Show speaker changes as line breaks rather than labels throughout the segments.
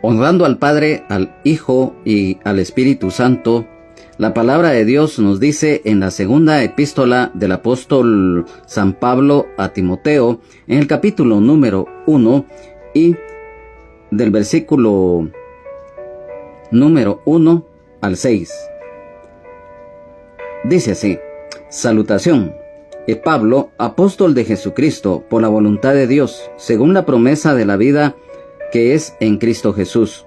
Honrando al Padre, al Hijo y al Espíritu Santo, la palabra de Dios nos dice en la segunda epístola del apóstol San Pablo a Timoteo, en el capítulo número 1 y del versículo número 1 al 6. Dice así: Salutación. Pablo, apóstol de Jesucristo, por la voluntad de Dios, según la promesa de la vida que es en Cristo Jesús.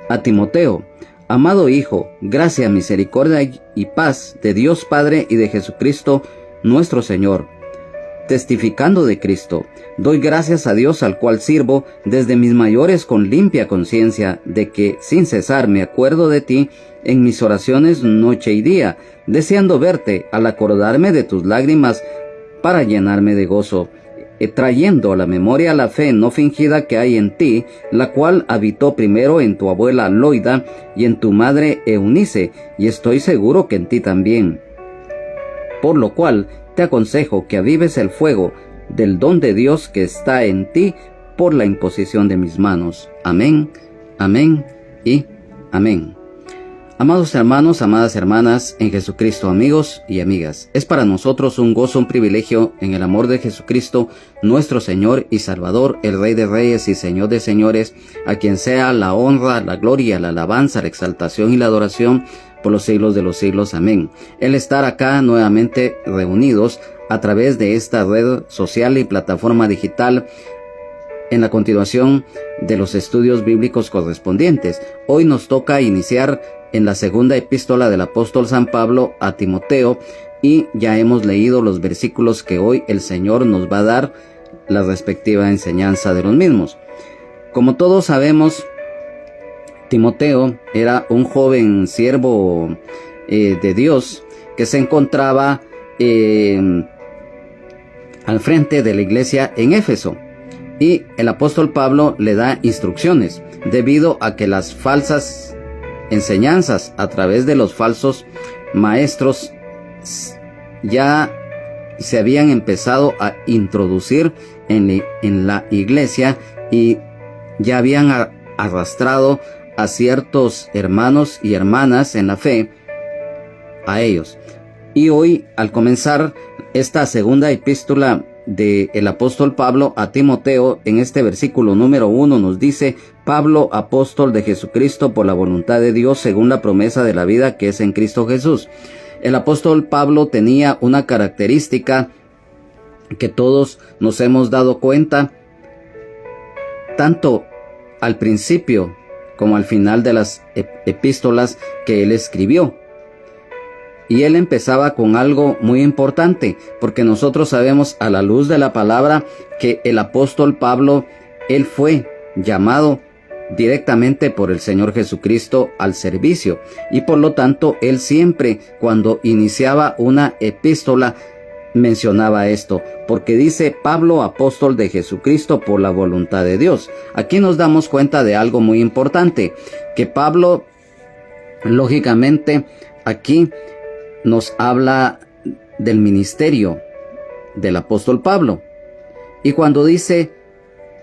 A Timoteo, amado Hijo, gracia, misericordia y paz de Dios Padre y de Jesucristo nuestro Señor. Testificando de Cristo, doy gracias a Dios al cual sirvo desde mis mayores con limpia conciencia, de que sin cesar me acuerdo de ti en mis oraciones noche y día, deseando verte al acordarme de tus lágrimas para llenarme de gozo, trayendo a la memoria la fe no fingida que hay en ti, la cual habitó primero en tu abuela Loida y en tu madre Eunice, y estoy seguro que en ti también. Por lo cual te aconsejo que avives el fuego del don de Dios que está en ti por la imposición de mis manos. Amén, amén y amén. Amados hermanos, amadas hermanas en Jesucristo, amigos y amigas, es para nosotros un gozo, un privilegio en el amor de Jesucristo, nuestro Señor y Salvador, el Rey de Reyes y Señor de Señores, a quien sea la honra, la gloria, la alabanza, la exaltación y la adoración por los siglos de los siglos. Amén. El estar acá nuevamente reunidos a través de esta red social y plataforma digital en la continuación de los estudios bíblicos correspondientes. Hoy nos toca iniciar en la segunda epístola del apóstol San Pablo a Timoteo, y ya hemos leído los versículos que hoy el Señor nos va a dar la respectiva enseñanza de los mismos. Como todos sabemos, Timoteo era un joven siervo de Dios que se encontraba al frente de la iglesia en Éfeso, y el apóstol Pablo le da instrucciones debido a que las falsas enseñanzas a través de los falsos maestros ya se habían empezado a introducir en la iglesia y ya habían arrastrado a ciertos hermanos y hermanas en la fe a ellos. Y hoy, al comenzar esta segunda epístola del apóstol Pablo a Timoteo, en este versículo número 1 nos dice: Pablo, apóstol de Jesucristo por la voluntad de Dios, según la promesa de la vida que es en Cristo Jesús. El apóstol Pablo tenía una característica que todos nos hemos dado cuenta, tanto al principio como al final de las epístolas que él escribió. Y él empezaba con algo muy importante, porque nosotros sabemos a la luz de la palabra que el apóstol Pablo, él fue llamado directamente por el Señor Jesucristo al servicio, y por lo tanto él siempre, cuando iniciaba una epístola, mencionaba esto, porque dice: Pablo, apóstol de Jesucristo por la voluntad de Dios. Aquí nos damos cuenta de algo muy importante, que Pablo, lógicamente, aquí nos habla del ministerio del apóstol Pablo. Y cuando dice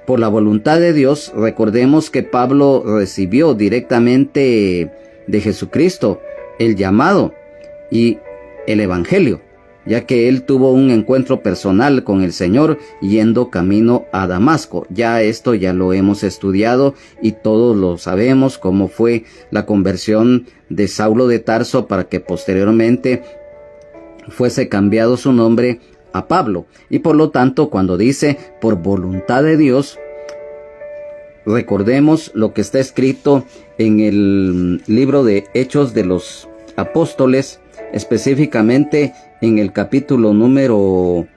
por la voluntad de Dios, recordemos que Pablo recibió directamente de Jesucristo el llamado y el evangelio, ya que él tuvo un encuentro personal con el Señor yendo camino a Damasco. Ya esto ya lo hemos estudiado y todos lo sabemos, cómo fue la conversión de Saulo de Tarso para que posteriormente fuese cambiado su nombre a Pablo. Y por lo tanto, cuando dice por voluntad de Dios, recordemos lo que está escrito en el libro de Hechos de los Apóstoles, específicamente en el capítulo número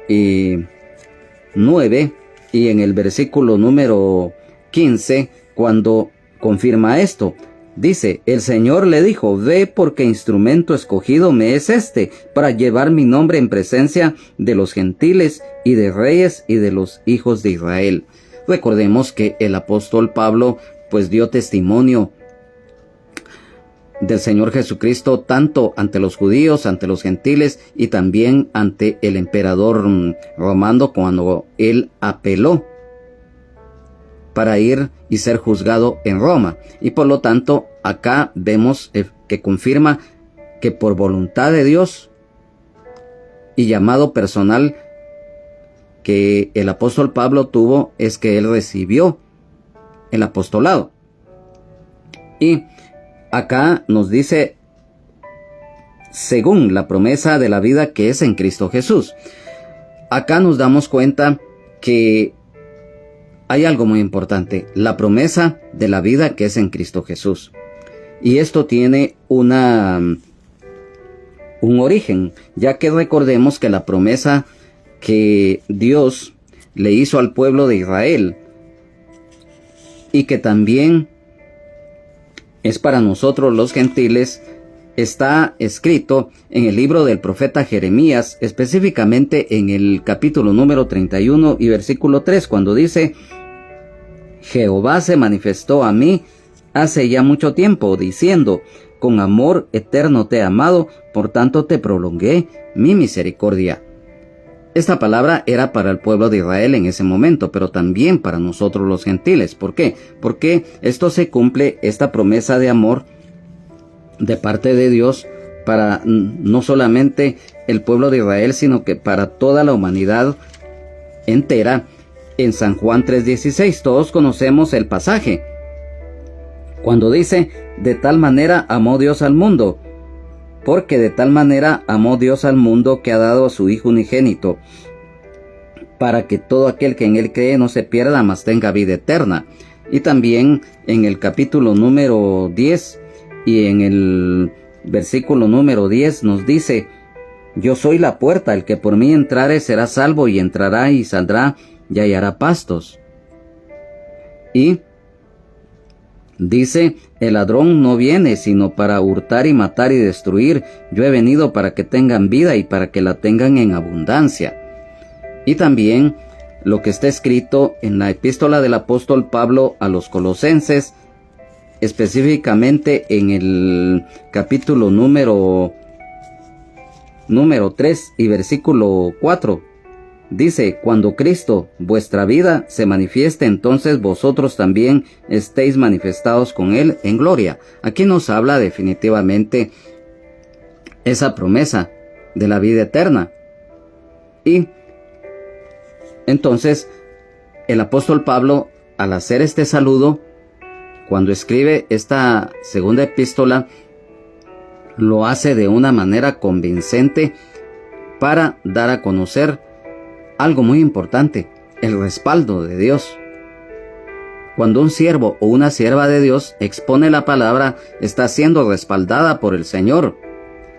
9 y en el versículo número 15, cuando confirma esto. Dice: el Señor le dijo: ve, porque instrumento escogido me es este, para llevar mi nombre en presencia de los gentiles y de reyes y de los hijos de Israel. Recordemos que el apóstol Pablo pues dio testimonio del Señor Jesucristo tanto ante los judíos, ante los gentiles y también ante el emperador romano, cuando él apeló para ir y ser juzgado en Roma. Y por lo tanto, acá vemos que confirma que por voluntad de Dios y llamado personal que el apóstol Pablo tuvo, es que él recibió el apostolado. Y acá nos dice, según la promesa de la vida que es en Cristo Jesús. Acá nos damos cuenta que hay algo muy importante, la promesa de la vida que es en Cristo Jesús. Y esto tiene un origen, ya que recordemos que la promesa que Dios le hizo al pueblo de Israel y que también es para nosotros los gentiles, está escrito en el libro del profeta Jeremías, específicamente en el capítulo número 31 y versículo 3, cuando dice: Jehová se manifestó a mí hace ya mucho tiempo, diciendo: con amor eterno te he amado, por tanto te prolongué mi misericordia. Esta palabra era para el pueblo de Israel en ese momento, pero también para nosotros los gentiles. ¿Por qué? Porque esto se cumple, esta promesa de amor de parte de Dios, para no solamente el pueblo de Israel, sino que para toda la humanidad entera. En San Juan 3:16, todos conocemos el pasaje, cuando dice: de tal manera amó Dios al mundo, porque de tal manera amó Dios al mundo que ha dado a su Hijo unigénito, para que todo aquel que en él cree no se pierda, mas tenga vida eterna. Y también en el capítulo número 10 y en el versículo número 10 nos dice: yo soy la puerta, el que por mí entrare será salvo, y entrará y saldrá y hallará pastos. Y dice: el ladrón no viene sino para hurtar y matar y destruir. Yo he venido para que tengan vida y para que la tengan en abundancia. Y también lo que está escrito en la epístola del apóstol Pablo a los Colosenses, específicamente en el capítulo número 3 y versículo 4. Dice: cuando Cristo, vuestra vida, se manifieste, entonces vosotros también estéis manifestados con Él en gloria. Aquí nos habla definitivamente esa promesa de la vida eterna. Y entonces el apóstol Pablo, al hacer este saludo, cuando escribe esta segunda epístola, lo hace de una manera convincente para dar a conocer algo muy importante: el respaldo de Dios. Cuando un siervo o una sierva de Dios expone la palabra, está siendo respaldada por el Señor.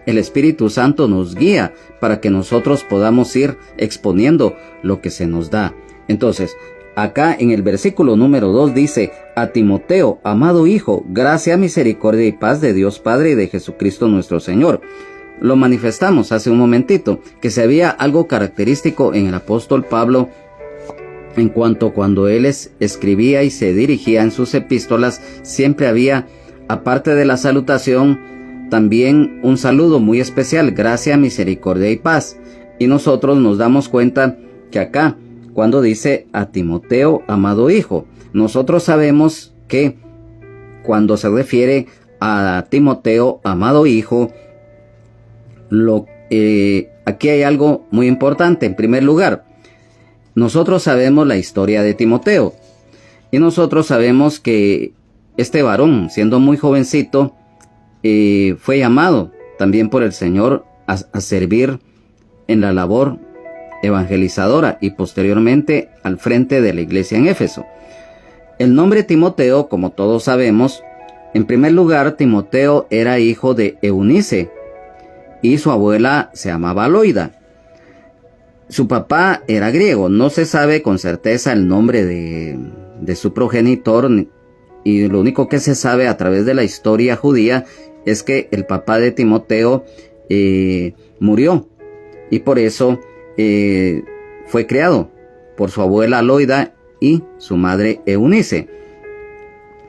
El Espíritu Santo nos guía para que nosotros podamos ir exponiendo lo que se nos da. Entonces, acá en el versículo número 2 dice: a Timoteo, amado hijo, gracia, misericordia y paz de Dios Padre y de Jesucristo nuestro Señor. Lo manifestamos hace un momentito, que se había algo característico en el apóstol Pablo en cuanto cuando él escribía y se dirigía en sus epístolas, siempre había, aparte de la salutación, también un saludo muy especial: gracia, misericordia y paz. Y nosotros nos damos cuenta que acá, cuando dice a Timoteo, amado hijo, nosotros sabemos que cuando se refiere a Timoteo, amado hijo, aquí hay algo muy importante. En primer lugar, nosotros sabemos la historia de Timoteo, y nosotros sabemos que este varón, siendo muy jovencito, fue llamado también por el Señor a servir en la labor evangelizadora y posteriormente al frente de la iglesia en Éfeso. El nombre Timoteo, como todos sabemos, en primer lugar, Timoteo era hijo de Eunice y su abuela se llamaba Loida. Su papá era griego. No se sabe con certeza el nombre de su progenitor, y lo único que se sabe a través de la historia judía es que el papá de Timoteo murió, y por eso fue criado por su abuela Loida y su madre Eunice.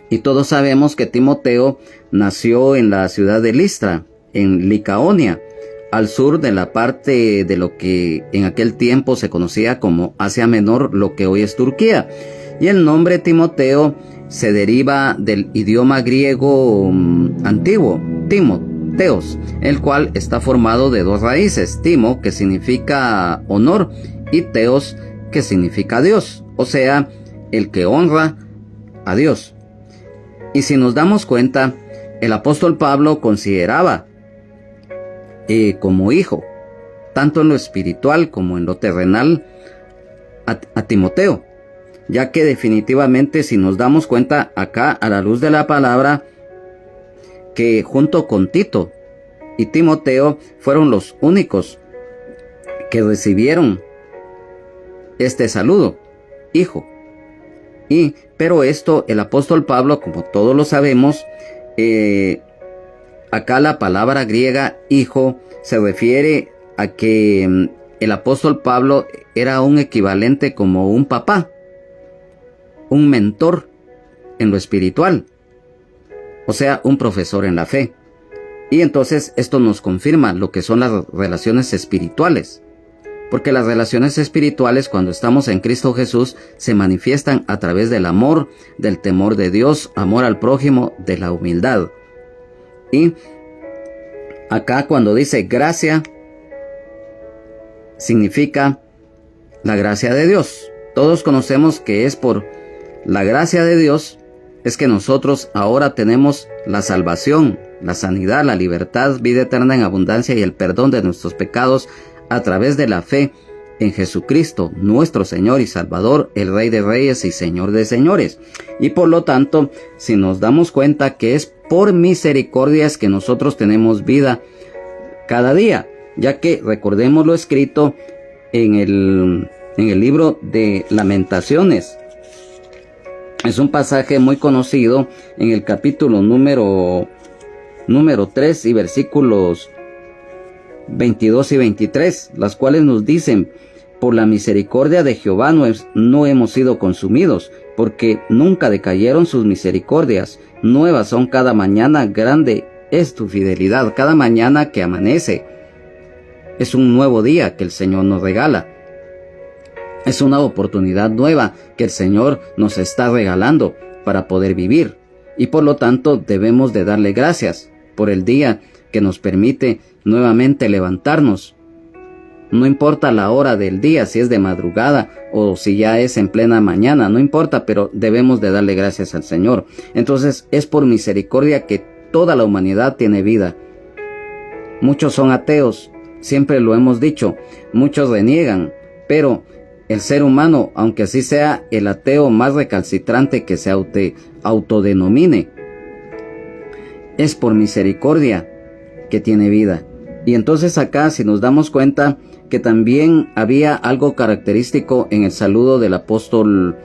Y todos sabemos que Timoteo nació en la ciudad de Listra, en Licaonia, al sur de la parte de lo que en aquel tiempo se conocía como Asia Menor, lo que hoy es Turquía. Y el nombre Timoteo se deriva del idioma griego antiguo, Timoteos, el cual está formado de dos raíces, Timo, que significa honor, y Teos, que significa Dios, o sea, el que honra a Dios. Y si nos damos cuenta, el apóstol Pablo consideraba como hijo, tanto en lo espiritual como en lo terrenal, a Timoteo, ya que definitivamente, si nos damos cuenta acá a la luz de la palabra, que junto con Tito y Timoteo fueron los únicos que recibieron este saludo, hijo. Pero esto, el apóstol Pablo, como todos lo sabemos, acá la palabra griega hijo se refiere a que el apóstol Pablo era un equivalente como un papá, un mentor en lo espiritual, o sea, un profesor en la fe. Y entonces esto nos confirma lo que son las relaciones espirituales, porque las relaciones espirituales, cuando estamos en Cristo Jesús, se manifiestan a través del amor, del temor de Dios, amor al prójimo, de la humildad. Y acá cuando dice gracia, significa la gracia de Dios. Todos conocemos que es por la gracia de Dios es que nosotros ahora tenemos la salvación, la sanidad, la libertad, vida eterna en abundancia y el perdón de nuestros pecados a través de la fe en Jesucristo, nuestro Señor y Salvador, el Rey de Reyes y Señor de Señores. Y por lo tanto, si nos damos cuenta que es por misericordias que nosotros tenemos vida cada día, ya que recordemos lo escrito en el libro de Lamentaciones. Es un pasaje muy conocido en el capítulo número 3 y versículos 22 y 23, las cuales nos dicen: por la misericordia de Jehová no hemos sido consumidos, porque nunca decayeron sus misericordias. Nuevas son cada mañana, grande es tu fidelidad. Cada mañana que amanece es un nuevo día que el Señor nos regala. Es una oportunidad nueva que el Señor nos está regalando para poder vivir. Y por lo tanto debemos de darle gracias por el día que nos permite nuevamente levantarnos. No importa la hora del día, si es de madrugada o si ya es en plena mañana, no importa, pero debemos de darle gracias al Señor. Entonces es por misericordia que toda la humanidad tiene vida. Muchos son ateos, siempre lo hemos dicho, muchos reniegan, pero el ser humano, aunque así sea el ateo más recalcitrante que se autodenomine, es por misericordia que tiene vida. Y entonces acá, si nos damos cuenta que también había algo característico en el saludo del apóstol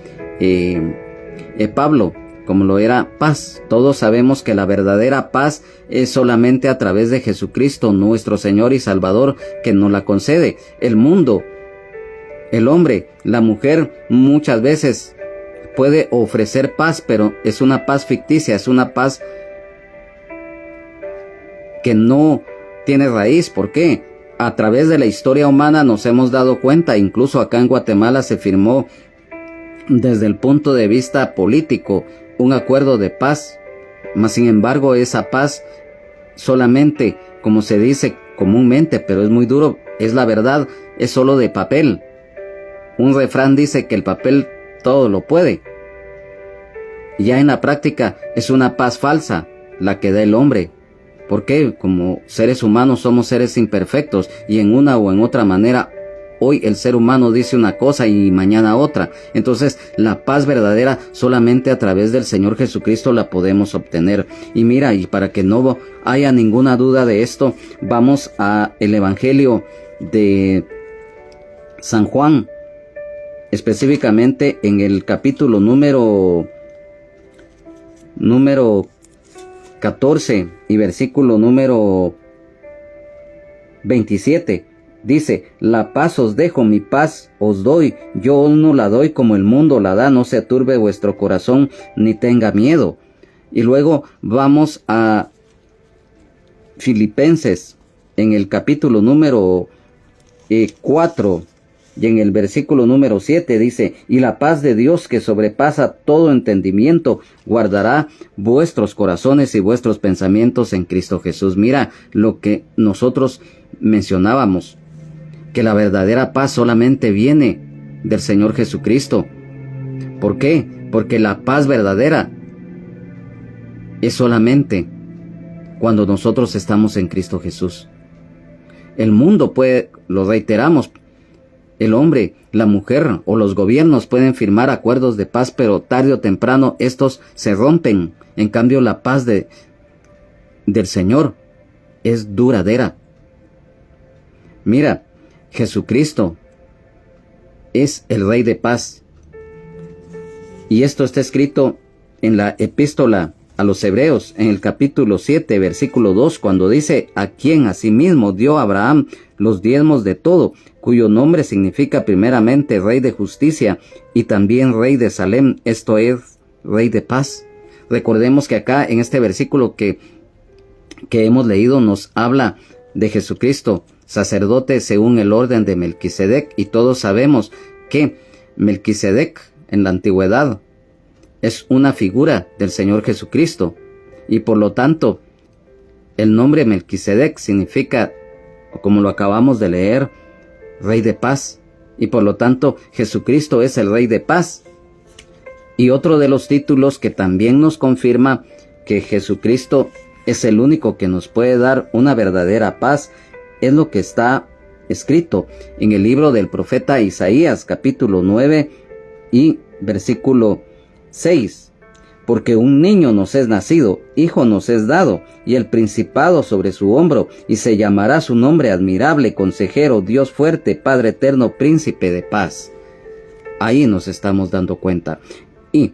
Pablo, como lo era paz. Todos sabemos que la verdadera paz es solamente a través de Jesucristo, nuestro Señor y Salvador, que nos la concede. El mundo, el hombre, la mujer muchas veces puede ofrecer paz, pero es una paz ficticia, es una paz que no tiene raíz. ¿Por qué? A través de la historia humana nos hemos dado cuenta, incluso acá en Guatemala se firmó desde el punto de vista político un acuerdo de paz, mas sin embargo esa paz solamente, como se dice comúnmente, pero es muy duro, es la verdad, es solo de papel. Un refrán dice que el papel todo lo puede. Ya en la práctica es una paz falsa la que da el hombre. ¿Por qué? Como seres humanos somos seres imperfectos y en una o en otra manera hoy el ser humano dice una cosa y mañana otra. Entonces la paz verdadera solamente a través del Señor Jesucristo la podemos obtener. Y mira, y para que no haya ninguna duda de esto, vamos a el Evangelio de San Juan, específicamente en el capítulo número 14 y versículo número 27. Dice: la paz os dejo, mi paz os doy, yo no la doy como el mundo la da, no se aturbe vuestro corazón ni tenga miedo. Y luego vamos a Filipenses en el capítulo número 4 Y en el versículo número 7 dice, y la paz de Dios que sobrepasa todo entendimiento, guardará vuestros corazones y vuestros pensamientos en Cristo Jesús. Mira lo que nosotros mencionábamos, que la verdadera paz solamente viene del Señor Jesucristo. ¿Por qué? Porque la paz verdadera es solamente cuando nosotros estamos en Cristo Jesús. El mundo puede, lo reiteramos, el hombre, la mujer o los gobiernos pueden firmar acuerdos de paz, pero tarde o temprano estos se rompen. En cambio, la paz del Señor es duradera. Mira, Jesucristo es el Rey de paz. Y esto está escrito en la epístola a los Hebreos, en el capítulo 7, versículo 2, cuando dice, a quien asimismo dio Abraham los diezmos de todo, cuyo nombre significa primeramente Rey de Justicia y también Rey de Salem, esto es, Rey de Paz. Recordemos que acá en este versículo que hemos leído nos habla de Jesucristo, sacerdote según el orden de Melquisedec, y todos sabemos que Melquisedec en la antigüedad es una figura del Señor Jesucristo, y por lo tanto el nombre Melquisedec significa, como lo acabamos de leer, Rey de paz, y por lo tanto Jesucristo es el Rey de paz. Y otro de los títulos que también nos confirma que Jesucristo es el único que nos puede dar una verdadera paz es lo que está escrito en el libro del profeta Isaías, capítulo 9 y versículo 6. Porque un niño nos es nacido, hijo nos es dado, y el principado sobre su hombro, y se llamará su nombre admirable, consejero, Dios fuerte, Padre eterno, príncipe de paz. Ahí nos estamos dando cuenta. Y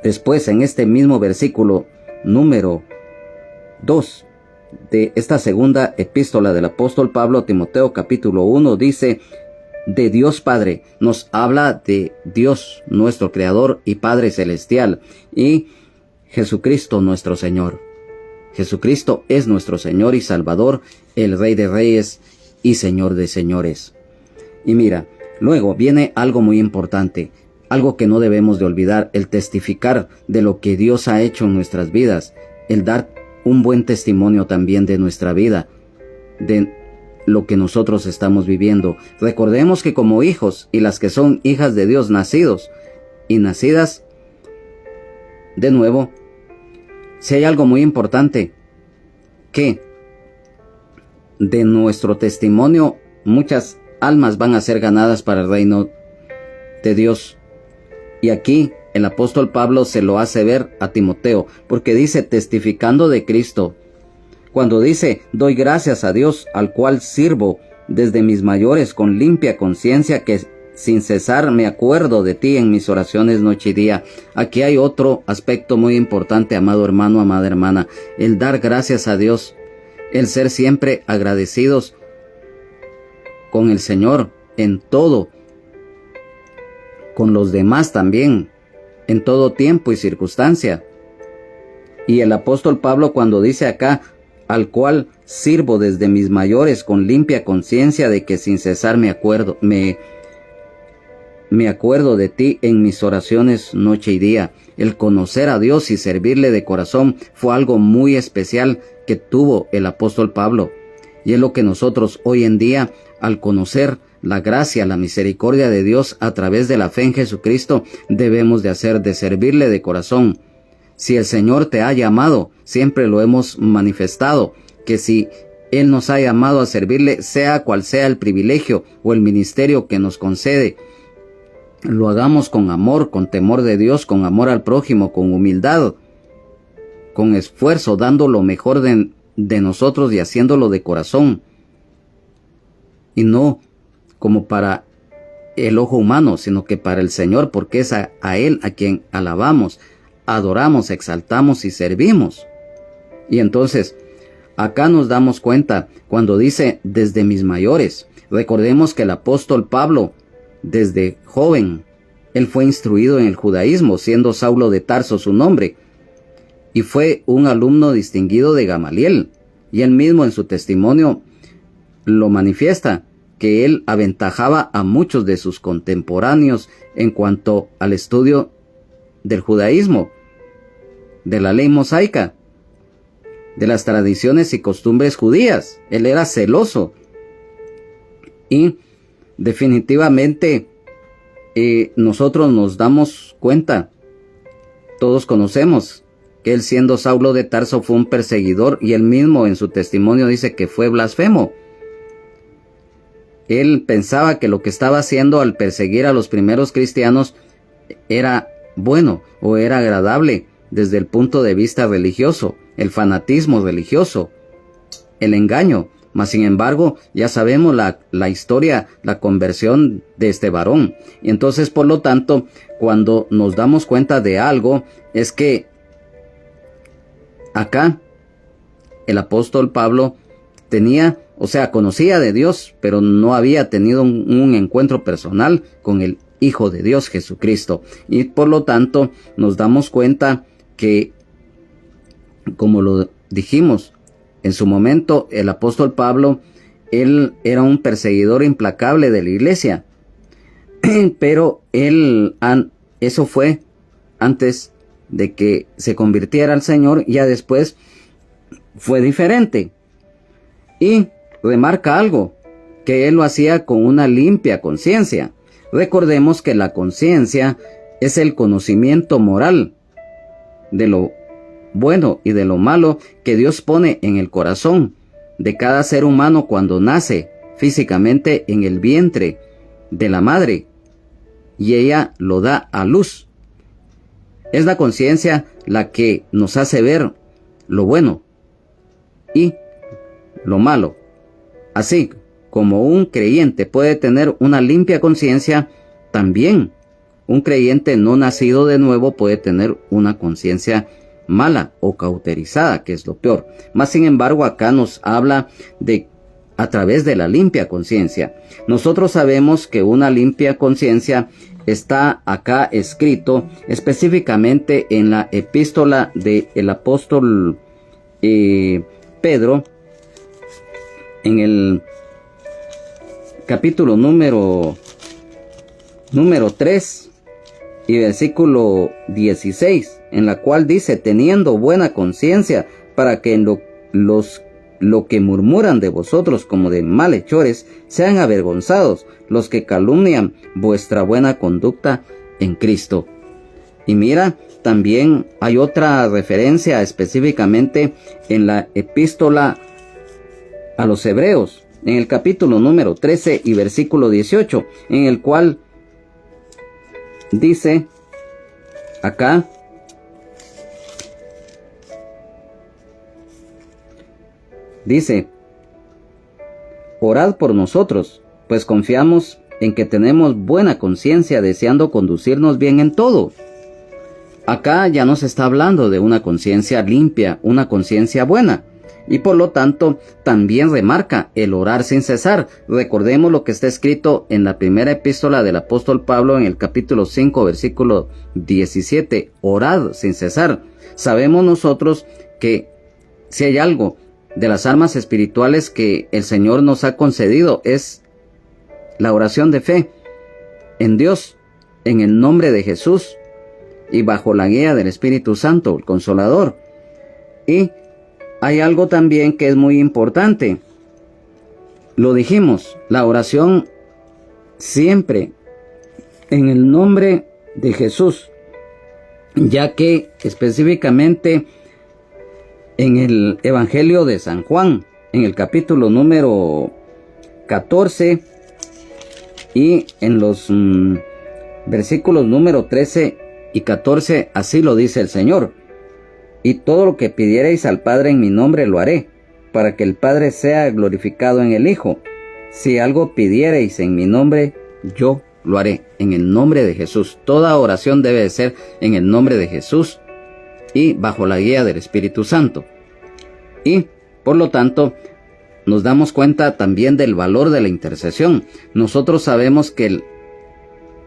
después en este mismo versículo número 2 de esta segunda epístola del apóstol Pablo a Timoteo, capítulo 1, dice, de Dios Padre, nos habla de Dios, nuestro Creador y Padre Celestial, y Jesucristo nuestro Señor. Jesucristo es nuestro Señor y Salvador, el Rey de Reyes y Señor de Señores. Y mira, luego viene algo muy importante, algo que no debemos de olvidar, el testificar de lo que Dios ha hecho en nuestras vidas, el dar un buen testimonio también de nuestra vida, de lo que nosotros estamos viviendo. Recordemos que como hijos y las que son hijas de Dios nacidos y nacidas de nuevo, si hay algo muy importante, que de nuestro testimonio muchas almas van a ser ganadas para el reino de Dios. Y aquí el apóstol Pablo se lo hace ver a Timoteo, porque dice testificando de Cristo. Cuando dice, doy gracias a Dios, al cual sirvo desde mis mayores con limpia conciencia, que sin cesar me acuerdo de ti en mis oraciones noche y día. Aquí hay otro aspecto muy importante, amado hermano, amada hermana, el dar gracias a Dios, el ser siempre agradecidos con el Señor en todo, con los demás también, en todo tiempo y circunstancia. Y el apóstol Pablo cuando dice acá, al cual sirvo desde mis mayores con limpia conciencia de que sin cesar me acuerdo de ti en mis oraciones noche y día. El conocer a Dios y servirle de corazón fue algo muy especial que tuvo el apóstol Pablo. Y es lo que nosotros hoy en día, al conocer la gracia, la misericordia de Dios a través de la fe en Jesucristo, debemos de hacer, de servirle de corazón. Si el Señor te ha llamado, siempre lo hemos manifestado, que si Él nos ha llamado a servirle, sea cual sea el privilegio o el ministerio que nos concede, lo hagamos con amor, con temor de Dios, con amor al prójimo, con humildad, con esfuerzo, dando lo mejor de nosotros y haciéndolo de corazón. Y no como para el ojo humano, sino que para el Señor, porque es a Él a quien alabamos, adoramos, exaltamos y servimos. Y entonces, acá nos damos cuenta cuando dice desde mis mayores. Recordemos que el apóstol Pablo, desde joven, él fue instruido en el judaísmo, siendo Saulo de Tarso su nombre, y fue un alumno distinguido de Gamaliel, y él mismo en su testimonio lo manifiesta, que él aventajaba a muchos de sus contemporáneos en cuanto al estudio del judaísmo, de la ley mosaica, de las tradiciones y costumbres judías. Él era celoso y definitivamente nosotros nos damos cuenta, todos conocemos que él, siendo Saulo de Tarso, fue un perseguidor, y él mismo en su testimonio dice que fue blasfemo. Él pensaba que lo que estaba haciendo al perseguir a los primeros cristianos era bueno o era agradable desde el punto de vista religioso, el fanatismo religioso, el engaño. Mas sin embargo, ya sabemos la historia, la conversión de este varón. Y entonces, por lo tanto, cuando nos damos cuenta de algo, es que acá el apóstol Pablo conocía de Dios, pero no había tenido un encuentro personal con el Hijo de Dios, Jesucristo. Y por lo tanto, nos damos cuenta que, como lo dijimos, en su momento el apóstol Pablo, él era un perseguidor implacable de la iglesia, pero eso fue antes de que se convirtiera al Señor. Ya después fue diferente, y remarca algo, que él lo hacía con una limpia conciencia. Recordemos que la conciencia es el conocimiento moral de lo bueno y de lo malo que Dios pone en el corazón de cada ser humano cuando nace físicamente en el vientre de la madre y ella lo da a luz. Es la conciencia la que nos hace ver lo bueno y lo malo. Así como un creyente puede tener una limpia conciencia, también un creyente no nacido de nuevo puede tener una conciencia mala o cauterizada, que es lo peor. Mas sin embargo, acá nos habla de a través de la limpia conciencia. Nosotros sabemos que una limpia conciencia está acá escrito específicamente en la epístola del apóstol Pedro, en el capítulo número 3 y versículo 16, en la cual dice: teniendo buena conciencia, para que lo que murmuran de vosotros como de malhechores sean avergonzados los que calumnian vuestra buena conducta en Cristo. Y mira, también hay otra referencia específicamente en la epístola a los Hebreos, en el capítulo número 13 y versículo 18, en el cual dice acá: dice, orad por nosotros, pues confiamos en que tenemos buena conciencia, deseando conducirnos bien en todo. Acá ya nos está hablando de una conciencia limpia, una conciencia buena. Y por lo tanto, también remarca el orar sin cesar. Recordemos lo que está escrito en la primera epístola del apóstol Pablo en el capítulo 5, versículo 17. Orad sin cesar. Sabemos nosotros que si hay algo de las armas espirituales que el Señor nos ha concedido, es la oración de fe en Dios, en el nombre de Jesús y bajo la guía del Espíritu Santo, el Consolador. Y hay algo también que es muy importante. Lo dijimos, la oración siempre en el nombre de Jesús, ya que específicamente en el Evangelio de San Juan, en el capítulo número 14 y en los versículos número 13 y 14, así lo dice el Señor: y todo lo que pidiereis al Padre en mi nombre lo haré, para que el Padre sea glorificado en el Hijo. Si algo pidiereis en mi nombre, yo lo haré, en el nombre de Jesús. Toda oración debe de ser en el nombre de Jesús y bajo la guía del Espíritu Santo. Y, por lo tanto, nos damos cuenta también del valor de la intercesión. Nosotros sabemos que,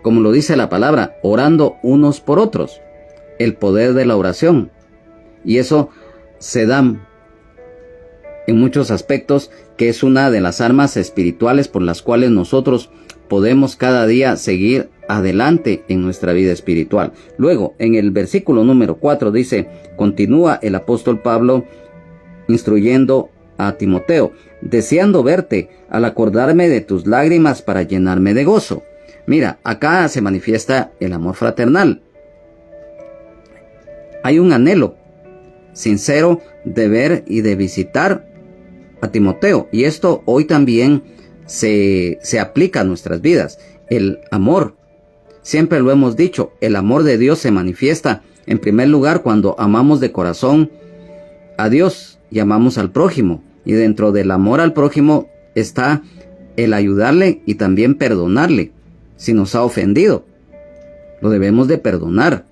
como lo dice la palabra, orando unos por otros, el poder de la oración. Y eso se da en muchos aspectos, que es una de las armas espirituales por las cuales nosotros podemos cada día seguir adelante en nuestra vida espiritual. Luego, en el versículo número 4 dice, continúa el apóstol Pablo instruyendo a Timoteo, deseando verte al acordarme de tus lágrimas para llenarme de gozo. Mira, acá se manifiesta el amor fraternal. Hay un anhelo sincero de ver y de visitar a Timoteo, y esto hoy también se aplica a nuestras vidas. El amor, siempre lo hemos dicho, el amor de Dios se manifiesta en primer lugar cuando amamos de corazón a Dios y amamos al prójimo, y dentro del amor al prójimo está el ayudarle y también perdonarle. Si nos ha ofendido, lo debemos de perdonar,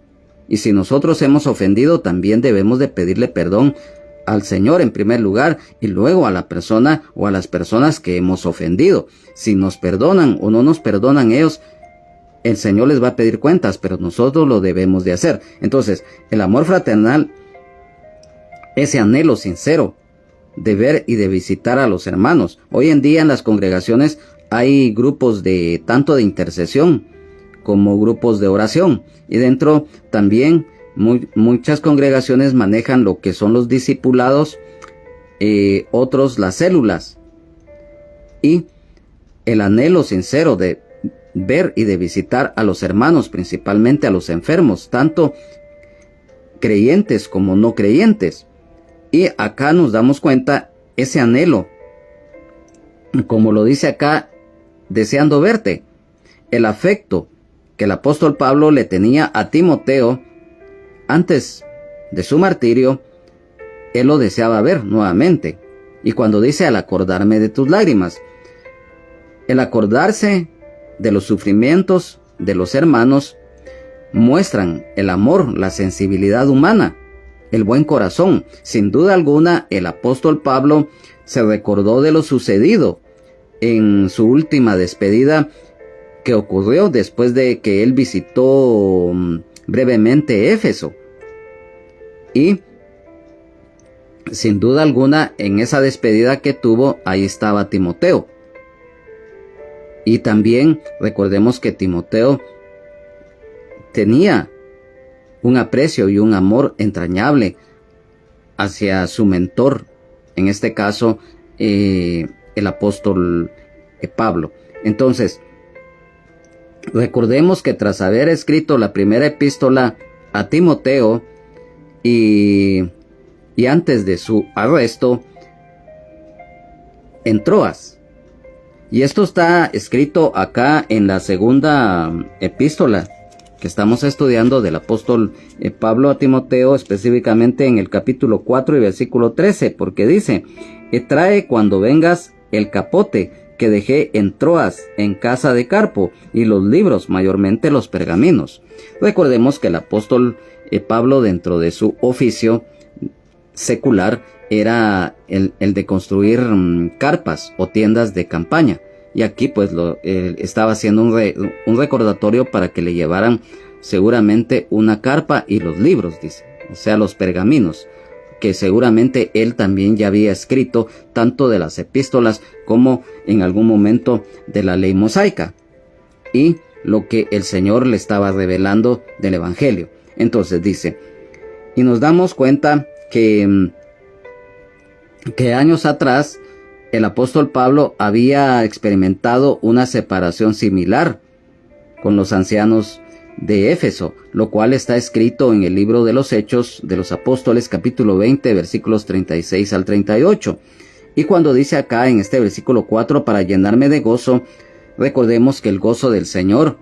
y si nosotros hemos ofendido, también debemos de pedirle perdón al Señor en primer lugar, y luego a la persona o a las personas que hemos ofendido. Si nos perdonan o no nos perdonan ellos, el Señor les va a pedir cuentas, pero nosotros lo debemos de hacer. Entonces, el amor fraternal, ese anhelo sincero de ver y de visitar a los hermanos. Hoy en día en las congregaciones hay grupos de tanto de intercesión como grupos de oración, y dentro también muchas congregaciones manejan lo que son los discipulados, otros las células, y el anhelo sincero de ver y de visitar a los hermanos, principalmente a los enfermos, tanto creyentes como no creyentes. Y acá nos damos cuenta ese anhelo, como lo dice acá, deseando verte, el afecto que el apóstol Pablo le tenía a Timoteo antes de su martirio, él lo deseaba ver nuevamente. Y cuando dice al acordarme de tus lágrimas, el acordarse de los sufrimientos de los hermanos muestran el amor, la sensibilidad humana, el buen corazón. Sin duda alguna, el apóstol Pablo se recordó de lo sucedido en su última despedida que ocurrió después de que él visitó brevemente Éfeso. Y sin duda alguna, en esa despedida que tuvo, ahí estaba Timoteo. Y también recordemos que Timoteo tenía un aprecio y un amor entrañable hacia su mentor, en este caso el apóstol Pablo. Entonces, recordemos que tras haber escrito la primera epístola a Timoteo y antes de su arresto en Troas, y esto está escrito acá en la segunda epístola que estamos estudiando del apóstol Pablo a Timoteo, específicamente en el capítulo 4 y versículo 13, porque dice, trae cuando vengas el capote que dejé en Troas, en casa de Carpo, y los libros, mayormente los pergaminos. Recordemos que el apóstol Pablo, dentro de su oficio secular, era el de construir carpas o tiendas de campaña. Y aquí pues estaba haciendo un recordatorio para que le llevaran seguramente una carpa y los libros, dice, o sea, los pergaminos, que seguramente él también ya había escrito tanto de las epístolas como en algún momento de la ley mosaica y lo que el Señor le estaba revelando del Evangelio. Entonces dice, y nos damos cuenta que años atrás el apóstol Pablo había experimentado una separación similar con los ancianos de Éfeso, lo cual está escrito en el libro de los Hechos de los Apóstoles, capítulo 20, versículos 36 al 38. Y cuando dice acá en este versículo 4, para llenarme de gozo, recordemos que el gozo del Señor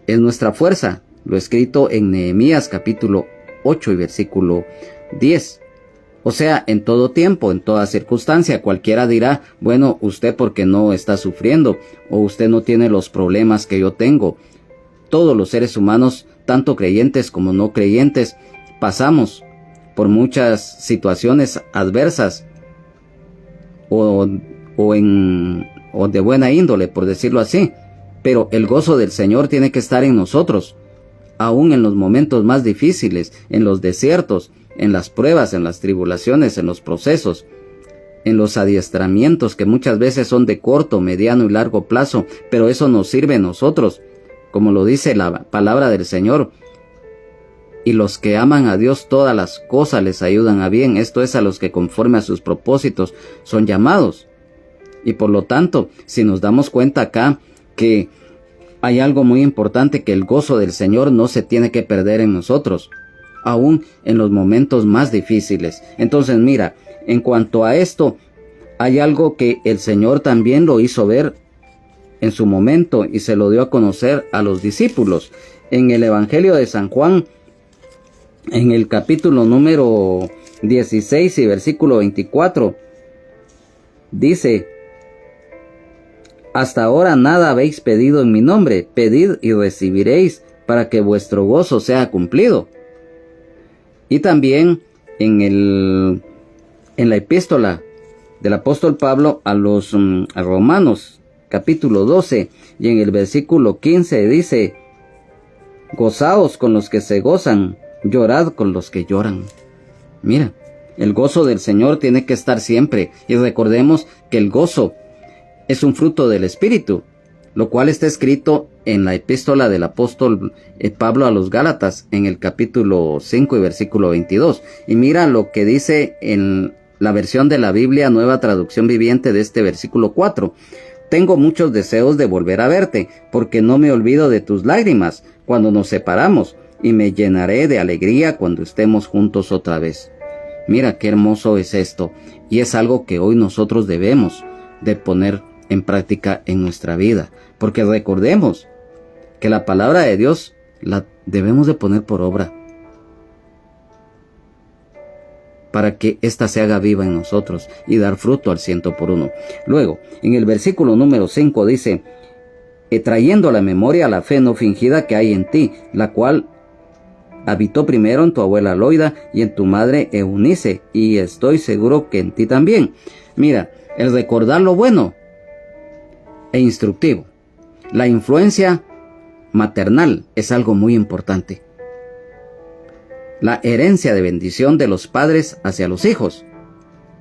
es nuestra fuerza, lo escrito en Nehemías capítulo 8 y versículo 10. O sea, en todo tiempo, en toda circunstancia, cualquiera dirá, bueno, usted porque no está sufriendo, o usted no tiene los problemas que yo tengo. Todos los seres humanos, tanto creyentes como no creyentes, pasamos por muchas situaciones adversas o de buena índole, por decirlo así. Pero el gozo del Señor tiene que estar en nosotros, aún en los momentos más difíciles, en los desiertos, en las pruebas, en las tribulaciones, en los procesos, en los adiestramientos que muchas veces son de corto, mediano y largo plazo, pero eso nos sirve a nosotros, como lo dice la palabra del Señor. Y los que aman a Dios, todas las cosas les ayudan a bien. Esto es, a los que conforme a sus propósitos son llamados. Y por lo tanto, si nos damos cuenta acá que hay algo muy importante, que el gozo del Señor no se tiene que perder en nosotros, aún en los momentos más difíciles. Entonces mira, en cuanto a esto, hay algo que el Señor también lo hizo ver en su momento y se lo dio a conocer a los discípulos. En el Evangelio de San Juan, en el capítulo número 16 y versículo 24, dice: hasta ahora nada habéis pedido en mi nombre, pedid y recibiréis, para que vuestro gozo sea cumplido. Y también en la epístola del apóstol Pablo a los Romanos, capítulo 12, y en el versículo 15 dice: gozaos con los que se gozan, llorad con los que lloran. Mira, el gozo del Señor tiene que estar siempre, y recordemos que el gozo es un fruto del Espíritu, lo cual está escrito en la epístola del apóstol Pablo a los Gálatas, en el capítulo 5 y versículo 22. Y mira lo que dice en la versión de la Biblia, Nueva Traducción Viviente, de este versículo 4. Tengo muchos deseos de volver a verte, porque no me olvido de tus lágrimas cuando nos separamos, y me llenaré de alegría cuando estemos juntos otra vez. Mira qué hermoso es esto, y es algo que hoy nosotros debemos de poner en práctica en nuestra vida, porque recordemos que la palabra de Dios la debemos de poner por obra para que ésta se haga viva en nosotros y dar fruto al 100%. Luego, en el versículo número 5 dice: trayendo a la memoria la fe no fingida que hay en ti, la cual habitó primero en tu abuela Loida y en tu madre Eunice, y estoy seguro que en ti también. Mira, el recordar lo bueno e instructivo. La influencia maternal es algo muy importante. La herencia de bendición de los padres hacia los hijos.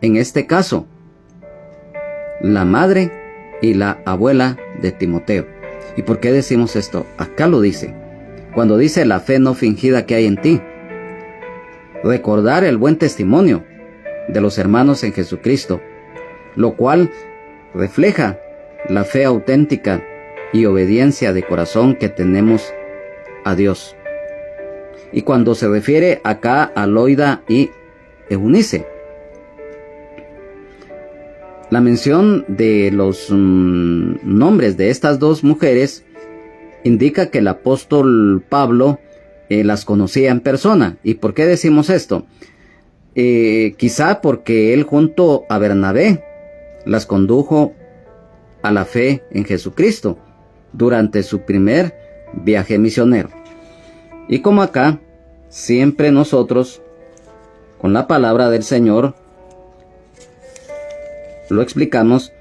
En este caso, la madre y la abuela de Timoteo. ¿Y por qué decimos esto? Acá lo dice. Cuando dice la fe no fingida que hay en ti. Recordar el buen testimonio de los hermanos en Jesucristo, lo cual refleja la fe auténtica y obediencia de corazón que tenemos a Dios. Y cuando se refiere acá a Loida y Eunice, la mención de los nombres de estas dos mujeres indica que el apóstol Pablo las conocía en persona. ¿Y por qué decimos esto? Quizá porque él, junto a Bernabé, las condujo a la fe en Jesucristo durante su primer viaje misionero. Y como acá, siempre nosotros, con la palabra del Señor, lo explicamos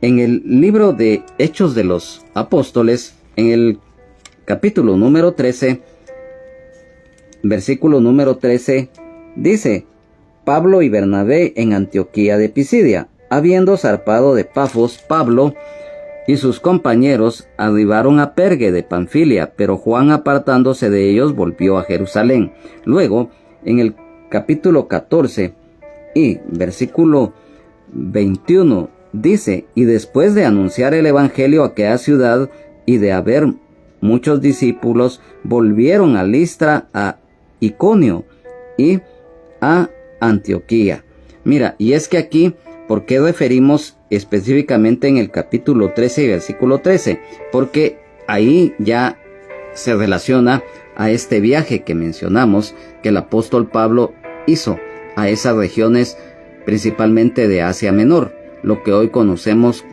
en el libro de Hechos de los Apóstoles, en el capítulo número 13, versículo número 13, dice: Pablo y Bernabé en Antioquía de Pisidia. Habiendo zarpado de Pafos, Pablo y sus compañeros arribaron a Perge de Panfilia, pero Juan, apartándose de ellos, volvió a Jerusalén. Luego, en el capítulo 14 y versículo 21, dice: y después de anunciar el evangelio a aquella ciudad y de haber muchos discípulos, volvieron a Listra, a Iconio y a Antioquía. Mira, y es que aquí, ¿por qué referimos específicamente en el capítulo 13 y versículo 13? Porque ahí ya se relaciona a este viaje que mencionamos que el apóstol Pablo hizo a esas regiones, principalmente de Asia Menor, lo que hoy conocemos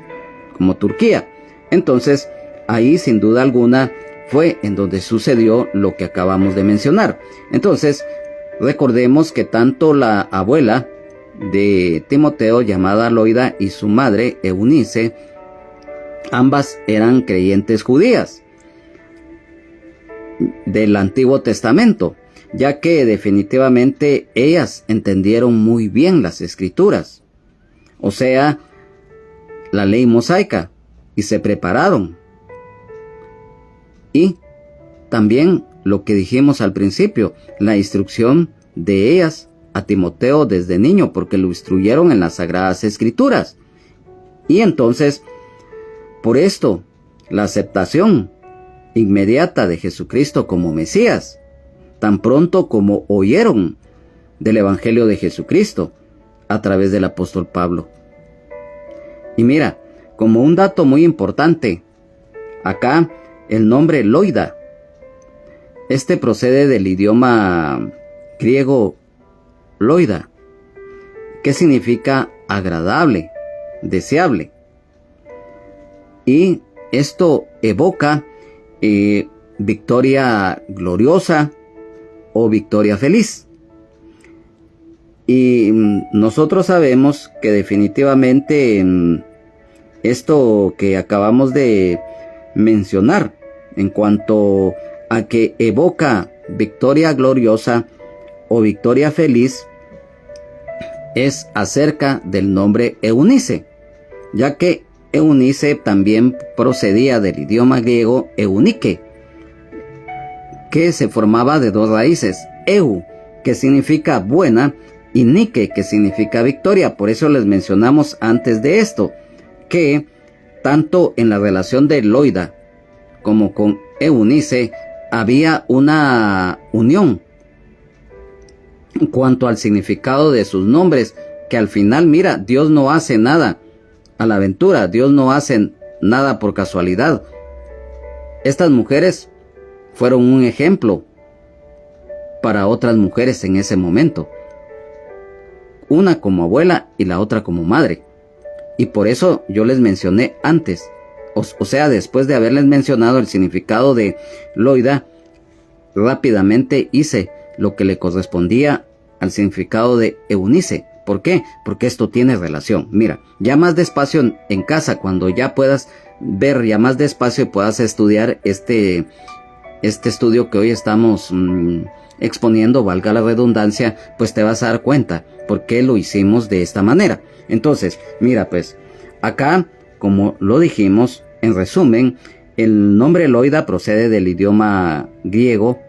como Turquía. Entonces, ahí sin duda alguna fue en donde sucedió lo que acabamos de mencionar. Entonces, recordemos que tanto la abuela de Timoteo, llamada Loida, y su madre Eunice, ambas eran creyentes judías del Antiguo Testamento. ya que definitivamente ellas entendieron muy bien las escrituras, o sea, la ley mosaica, y se prepararon. Y también lo que dijimos al principio, la instrucción de ellas a Timoteo desde niño, porque lo instruyeron en las Sagradas Escrituras. Y entonces, por esto, la aceptación inmediata de Jesucristo como Mesías, tan pronto como oyeron del Evangelio de Jesucristo a través del apóstol Pablo. Y mira, como un dato muy importante, acá el nombre Loida, este procede del idioma griego loida, que significa agradable, deseable. Y esto evoca victoria gloriosa o victoria feliz. Y nosotros sabemos que definitivamente esto que acabamos de mencionar en cuanto a que evoca victoria gloriosa o victoria feliz es acerca del nombre Eunice, ya que Eunice también procedía del idioma griego eunike, que se formaba de dos raíces, eu, que significa buena, y nike, que significa victoria. Por eso les mencionamos antes de esto, que tanto en la relación de Loida como con Eunice había una unión en cuanto al significado de sus nombres, que al final, mira, Dios no hace nada a la aventura, Dios no hace nada por casualidad. Estas mujeres fueron un ejemplo para otras mujeres en ese momento, una como abuela y la otra como madre. Y por eso yo les mencioné antes, o sea, después de haberles mencionado el significado de Loida, rápidamente hice lo que le correspondía al significado de Eunice. ¿Por qué? Porque esto tiene relación. Mira, ya más despacio en casa, cuando ya puedas ver ya más despacio y puedas estudiar este estudio que hoy estamos exponiendo, valga la redundancia, pues te vas a dar cuenta por qué lo hicimos de esta manera. Entonces, mira pues, acá, como lo dijimos, en resumen, el nombre Loida procede del idioma griego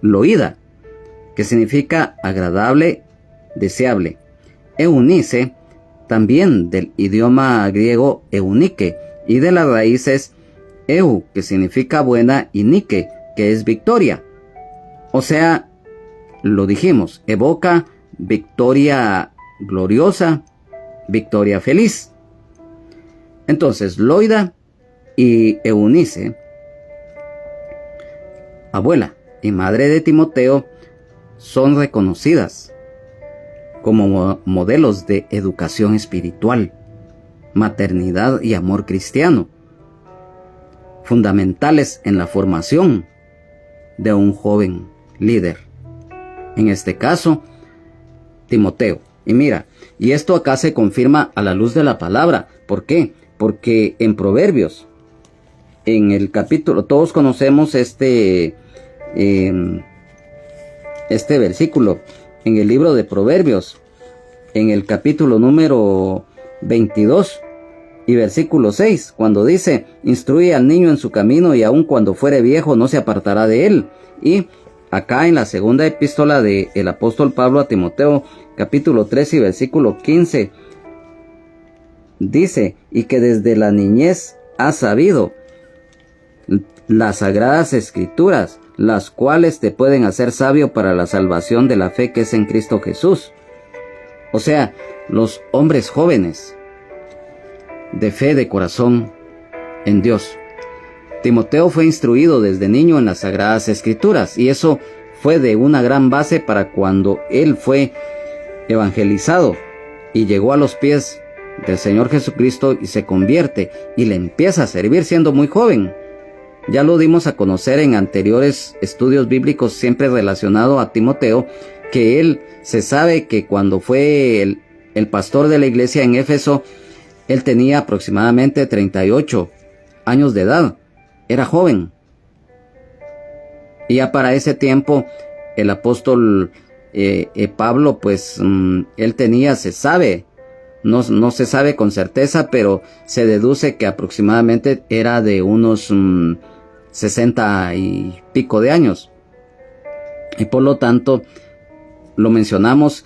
Loida, que significa agradable, deseable. Eunice, también del idioma griego eunike, y de las raíces eu, que significa buena, y nike, que es victoria. O sea, lo dijimos, evoca victoria gloriosa, victoria feliz. Entonces, Loida y Eunice, abuela y madre de Timoteo, son reconocidas como modelos de educación espiritual, maternidad y amor cristiano, fundamentales en la formación de un joven líder. En este caso, Timoteo. Y mira, y esto acá se confirma a la luz de la palabra. ¿Por qué? Porque en Proverbios, en el capítulo, todos conocemos este versículo, en el libro de Proverbios, en el capítulo número 22 y versículo 6, cuando dice: instruye al niño en su camino, y aun cuando fuere viejo no se apartará de él. Y acá en la segunda epístola del apóstol Pablo a Timoteo, capítulo 3 y versículo 15, dice: y que desde la niñez has sabido las sagradas escrituras, las cuales te pueden hacer sabio para la salvación de la fe que es en Cristo Jesús. O sea, los hombres jóvenes de fe, de corazón en Dios. Timoteo fue instruido desde niño en las sagradas escrituras, y eso fue de una gran base para cuando él fue evangelizado y llegó a los pies del Señor Jesucristo y se convierte y le empieza a servir siendo muy joven. Ya lo dimos a conocer en anteriores estudios bíblicos, siempre relacionado a Timoteo, que él se sabe que cuando fue el pastor de la iglesia en Éfeso, él tenía aproximadamente 38 años de edad. Era joven. Y ya para ese tiempo el apóstol Pablo, pues él tenía, se sabe, no se sabe con certeza, pero se deduce que aproximadamente era de unos 60 y pico de años. Y por lo tanto, lo mencionamos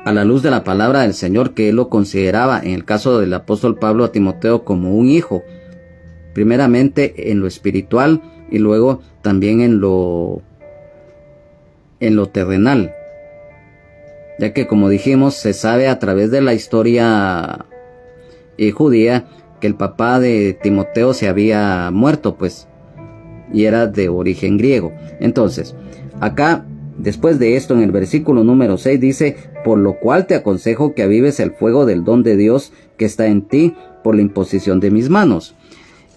a la luz de la palabra del Señor, que él lo consideraba, en el caso del apóstol Pablo, a Timoteo como un hijo, primeramente en lo espiritual y luego también en lo terrenal, ya que, como dijimos, se sabe a través de la historia judía que el papá de Timoteo se había muerto, pues, y era de origen griego. Entonces, acá, después de esto, en el versículo número 6 dice: por lo cual te aconsejo que avives el fuego del don de Dios que está en ti por la imposición de mis manos.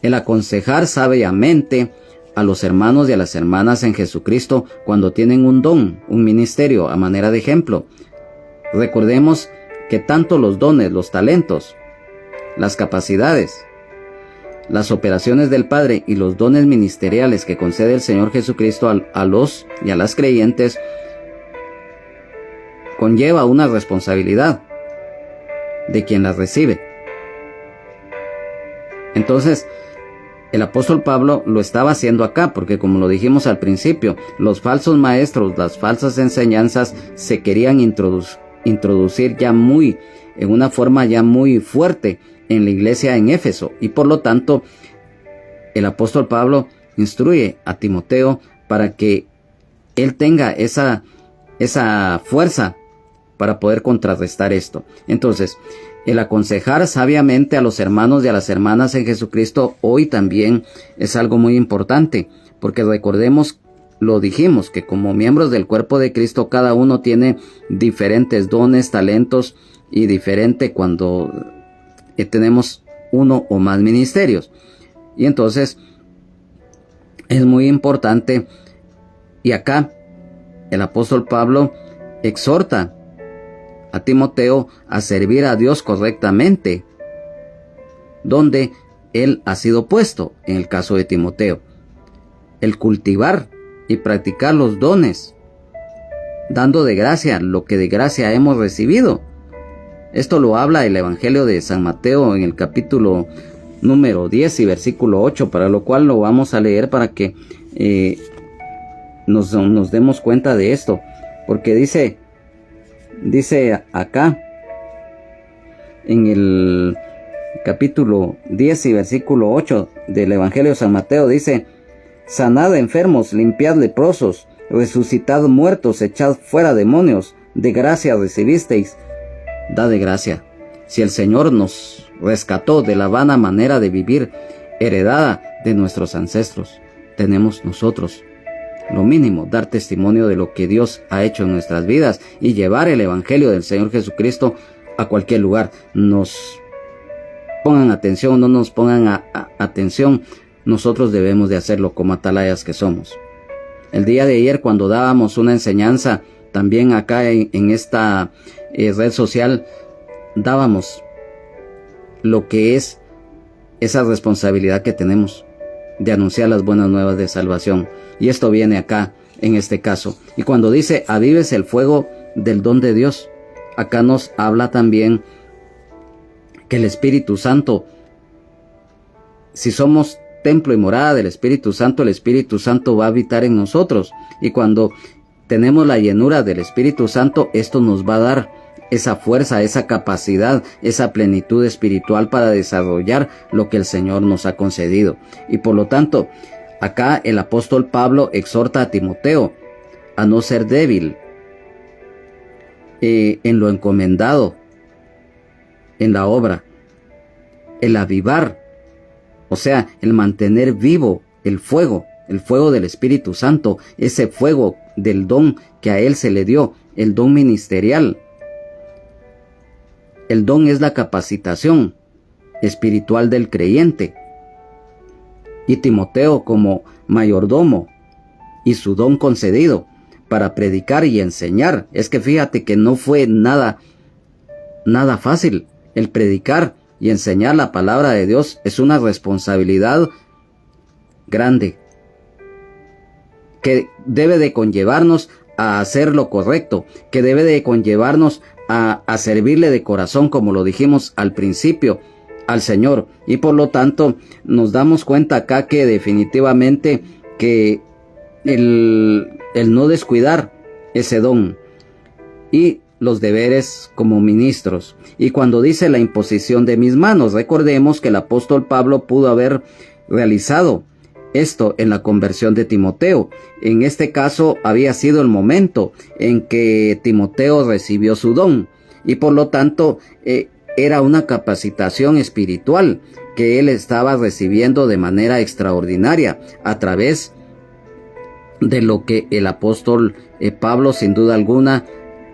El aconsejar sabiamente a los hermanos y a las hermanas en Jesucristo cuando tienen un don, un ministerio, a manera de ejemplo. Recordemos que tanto los dones, los talentos, las capacidades, las operaciones del Padre y los dones ministeriales que concede el Señor Jesucristo a los y a las creyentes conlleva una responsabilidad de quien las recibe. Entonces, el apóstol Pablo lo estaba haciendo acá, porque, como lo dijimos al principio, los falsos maestros, las falsas enseñanzas se querían introducir ya en una forma ya muy fuerte en la iglesia en Éfeso, y por lo tanto el apóstol Pablo instruye a Timoteo para que él tenga esa fuerza para poder contrarrestar esto. Entonces, el aconsejar sabiamente a los hermanos y a las hermanas en Jesucristo hoy también es algo muy importante, porque recordemos, lo dijimos, que como miembros del cuerpo de Cristo cada uno tiene diferentes dones, talentos, y diferente cuando tenemos uno o más ministerios. Y entonces es muy importante, y acá el apóstol Pablo exhorta a Timoteo a servir a Dios correctamente, donde él ha sido puesto. En el caso de Timoteo, el cultivar y practicar los dones, dando de gracia lo que de gracia hemos recibido. Esto lo habla el Evangelio de San Mateo en el capítulo número 10 y versículo 8, para lo cual lo vamos a leer para que nos demos cuenta de esto, porque dice acá en el capítulo 10 y versículo 8 del Evangelio de San Mateo, dice: sanad enfermos, limpiad leprosos, resucitad muertos, echad fuera demonios, de gracia recibisteis, da de gracia. Si el Señor nos rescató de la vana manera de vivir heredada de nuestros ancestros, tenemos nosotros lo mínimo dar testimonio de lo que Dios ha hecho en nuestras vidas y llevar el Evangelio del Señor Jesucristo a cualquier lugar. Nos pongan atención o no nos pongan atención, nosotros debemos de hacerlo como atalayas que somos. El día de ayer, cuando dábamos una enseñanza también acá en esta red social, dábamos lo que es esa responsabilidad que tenemos de anunciar las buenas nuevas de salvación. Y esto viene acá en este caso. Y cuando dice avives el fuego del don de Dios, acá nos habla también que el Espíritu Santo, si somos templo y morada del Espíritu Santo, el Espíritu Santo va a habitar en nosotros. Y cuando tenemos la llenura del Espíritu Santo, esto nos va a dar esa fuerza, esa capacidad, esa plenitud espiritual para desarrollar lo que el Señor nos ha concedido. Y por lo tanto, acá el apóstol Pablo exhorta a Timoteo a no ser débil en lo encomendado, en la obra, el avivar, o sea, el mantener vivo el fuego del Espíritu Santo, ese fuego del don que a él se le dio, el don ministerial. El don es la capacitación espiritual del creyente. Y Timoteo, como mayordomo y su don concedido para predicar y enseñar, es que fíjate que no fue nada fácil. El predicar y enseñar la palabra de Dios es una responsabilidad grande. que debe de conllevarnos a hacer lo correcto, que debe de conllevarnos a servirle de corazón, como lo dijimos al principio, al Señor. Y por lo tanto nos damos cuenta acá que definitivamente que el no descuidar ese don y los deberes como ministros. Y cuando dice la imposición de mis manos, recordemos que el apóstol Pablo pudo haber realizado esto en la conversión de Timoteo. En este caso había sido el momento en que Timoteo recibió su don y por lo tanto era una capacitación espiritual que él estaba recibiendo de manera extraordinaria a través de lo que el apóstol Pablo sin duda alguna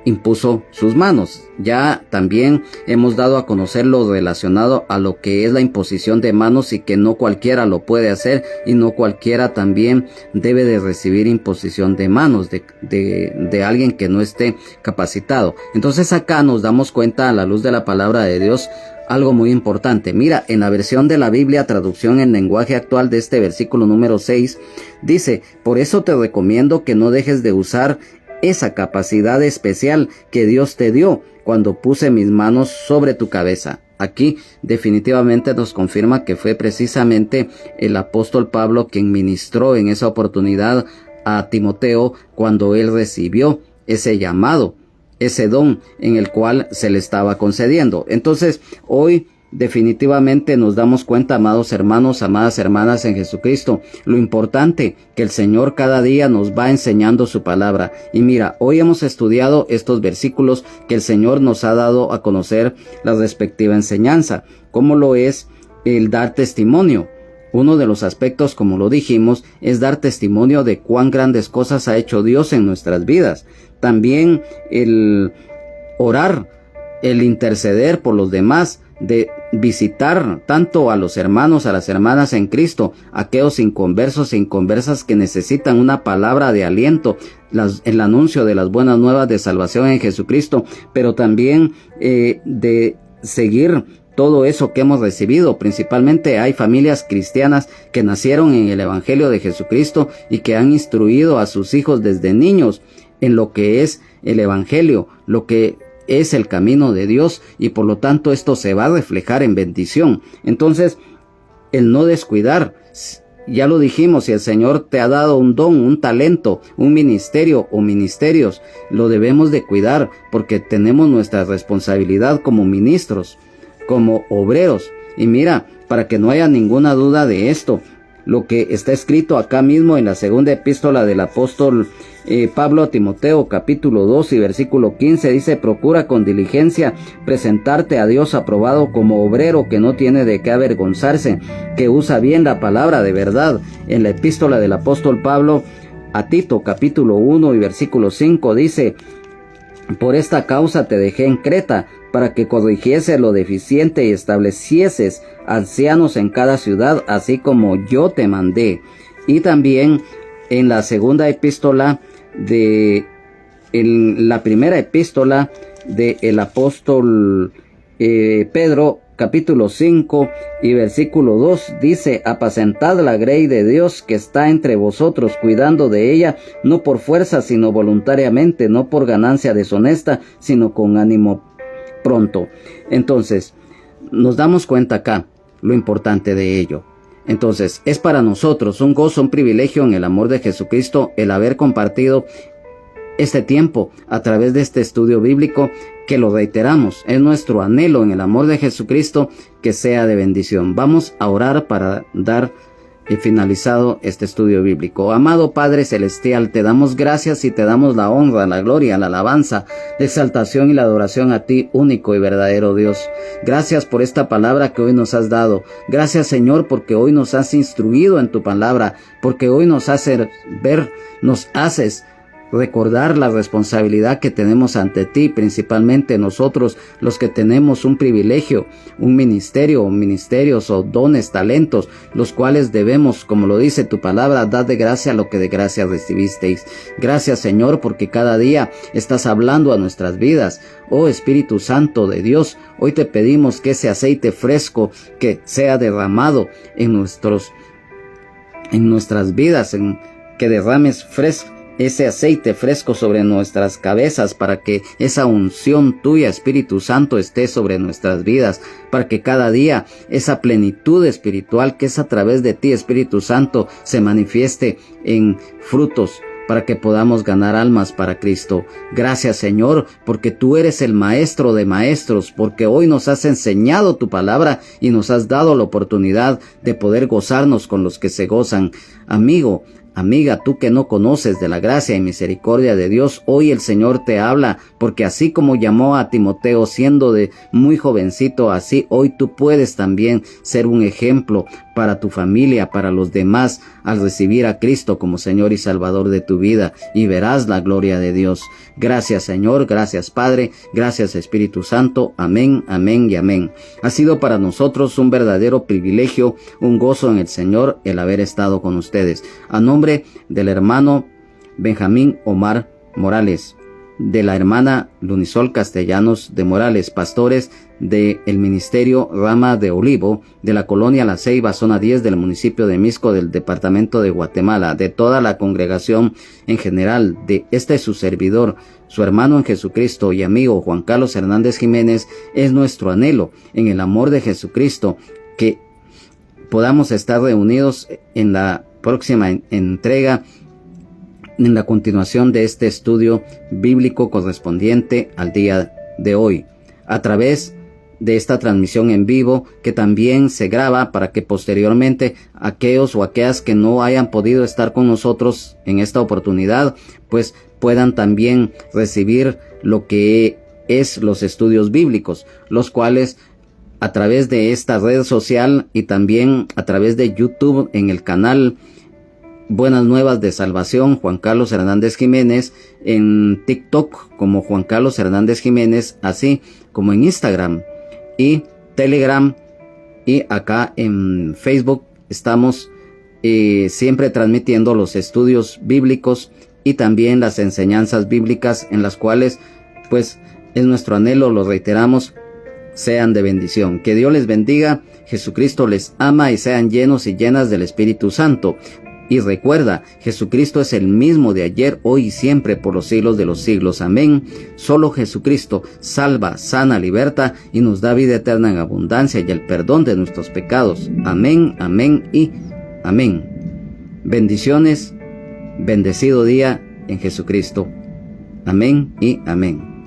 impuso sus manos. Ya también hemos dado a conocer lo relacionado a lo que es la imposición de manos y que no cualquiera lo puede hacer y no cualquiera también debe de recibir imposición de manos de alguien que no esté capacitado. Entonces acá nos damos cuenta a la luz de la palabra de Dios algo muy importante. Mira, en la versión de la Biblia, traducción en lenguaje actual de este versículo número 6, dice: por eso te recomiendo que no dejes de usar esa capacidad especial que Dios te dio cuando puse mis manos sobre tu cabeza. Aquí definitivamente nos confirma que fue precisamente el apóstol Pablo quien ministró en esa oportunidad a Timoteo cuando él recibió ese llamado, ese don en el cual se le estaba concediendo. Entonces, hoy definitivamente nos damos cuenta, amados hermanos, amadas hermanas en Jesucristo, lo importante que el Señor cada día nos va enseñando su palabra. Y mira, hoy hemos estudiado estos versículos que el Señor nos ha dado a conocer la respectiva enseñanza, como lo es el dar testimonio. Uno de los aspectos, como lo dijimos, es dar testimonio de cuán grandes cosas ha hecho Dios en nuestras vidas. También el orar, el interceder por los demás, de visitar tanto a los hermanos, a las hermanas en Cristo, aquellos inconversos e inconversas que necesitan una palabra de aliento, el anuncio de las buenas nuevas de salvación en Jesucristo, pero también de seguir todo eso que hemos recibido. Principalmente hay familias cristianas que nacieron en el Evangelio de Jesucristo y que han instruido a sus hijos desde niños en lo que es el Evangelio, lo que es el camino de Dios, y por lo tanto esto se va a reflejar en bendición. Entonces, el no descuidar, ya lo dijimos, si el Señor te ha dado un don, un talento, un ministerio o ministerios, lo debemos de cuidar porque tenemos nuestra responsabilidad como ministros, como obreros. Y mira, para que no haya ninguna duda de esto, lo que está escrito acá mismo en la segunda epístola del apóstol Pablo a Timoteo, capítulo 2 y versículo 15, dice: procura con diligencia presentarte a Dios aprobado como obrero que no tiene de qué avergonzarse, que usa bien la palabra de verdad. En la epístola del apóstol Pablo a Tito, capítulo 1 y versículo 5, dice: por esta causa te dejé en Creta, para que corrigiese lo deficiente y establecieses ancianos en cada ciudad, así como yo te mandé. Y también en la segunda epístola en la primera epístola del apóstol Pedro, capítulo 5 y versículo 2, dice: apacentad la grey de Dios que está entre vosotros, cuidando de ella, no por fuerza, sino voluntariamente, no por ganancia deshonesta, sino con ánimo pronto. Entonces, nos damos cuenta acá lo importante de ello. Entonces, es para nosotros un gozo, un privilegio en el amor de Jesucristo el haber compartido este tiempo a través de este estudio bíblico, que lo reiteramos, es nuestro anhelo en el amor de Jesucristo que sea de bendición. Vamos a orar para dar finalizado este estudio bíblico. Amado Padre Celestial, te damos gracias y te damos la honra, la gloria, la alabanza, la exaltación y la adoración a ti, único y verdadero Dios. Gracias por esta palabra que hoy nos has dado. Gracias, Señor, porque hoy nos has instruido en tu palabra, porque hoy nos haces ver, nos haces recordar la responsabilidad que tenemos ante ti, principalmente nosotros los que tenemos un privilegio, un ministerio, ministerios o dones, talentos, los cuales debemos, como lo dice tu palabra, dar de gracia lo que de gracia recibisteis. Gracias, Señor, porque cada día estás hablando a nuestras vidas. Oh Espíritu Santo de Dios, hoy te pedimos que ese aceite fresco que sea derramado en nuestras vidas, que derrames ese aceite fresco sobre nuestras cabezas, para que esa unción tuya, Espíritu Santo, esté sobre nuestras vidas, para que cada día esa plenitud espiritual que es a través de ti, Espíritu Santo, se manifieste en frutos, para que podamos ganar almas para Cristo. Gracias, Señor, porque tú eres el maestro de maestros, porque hoy nos has enseñado tu palabra y nos has dado la oportunidad de poder gozarnos con los que se gozan. Amigo, amiga, tú que no conoces de la gracia y misericordia de Dios, hoy el Señor te habla, porque así como llamó a Timoteo siendo de muy jovencito, así hoy tú puedes también ser un ejemplo para tu familia, para los demás, al recibir a Cristo como Señor y Salvador de tu vida, y verás la gloria de Dios. Gracias, Señor, gracias, Padre, gracias, Espíritu Santo. Amén, amén y amén. Ha sido para nosotros un verdadero privilegio, un gozo en el Señor el haber estado con ustedes. A nombre del hermano Benjamín Omar Morales, de la hermana Lunisol Castellanos de Morales, pastores del Ministerio Rama de Olivo, de la colonia La Ceiba, zona 10 del municipio de Misco, del departamento de Guatemala, de toda la congregación en general, de su servidor, su hermano en Jesucristo y amigo Juan Carlos Hernández Jiménez, es nuestro anhelo en el amor de Jesucristo, que podamos estar reunidos en la próxima entrega, en la continuación de este estudio bíblico correspondiente al día de hoy, a través de esta transmisión en vivo, que también se graba para que posteriormente aquellos o aquellas que no hayan podido estar con nosotros en esta oportunidad, pues puedan también recibir lo que es los estudios bíblicos, los cuales a través de esta red social y también a través de YouTube en el canal Buenas Nuevas de Salvación Juan Carlos Hernández Jiménez, en TikTok como Juan Carlos Hernández Jiménez, así como en Instagram y Telegram, y acá en Facebook estamos siempre transmitiendo los estudios bíblicos y también las enseñanzas bíblicas, en las cuales pues es nuestro anhelo, lo reiteramos, sean de bendición. Que Dios les bendiga, Jesucristo les ama y sean llenos y llenas del Espíritu Santo. Y recuerda, Jesucristo es el mismo de ayer, hoy y siempre, por los siglos de los siglos. Amén. Solo Jesucristo salva, sana, liberta y nos da vida eterna en abundancia y el perdón de nuestros pecados. Amén, amén y amén. Bendiciones, bendecido día en Jesucristo. Amén y amén.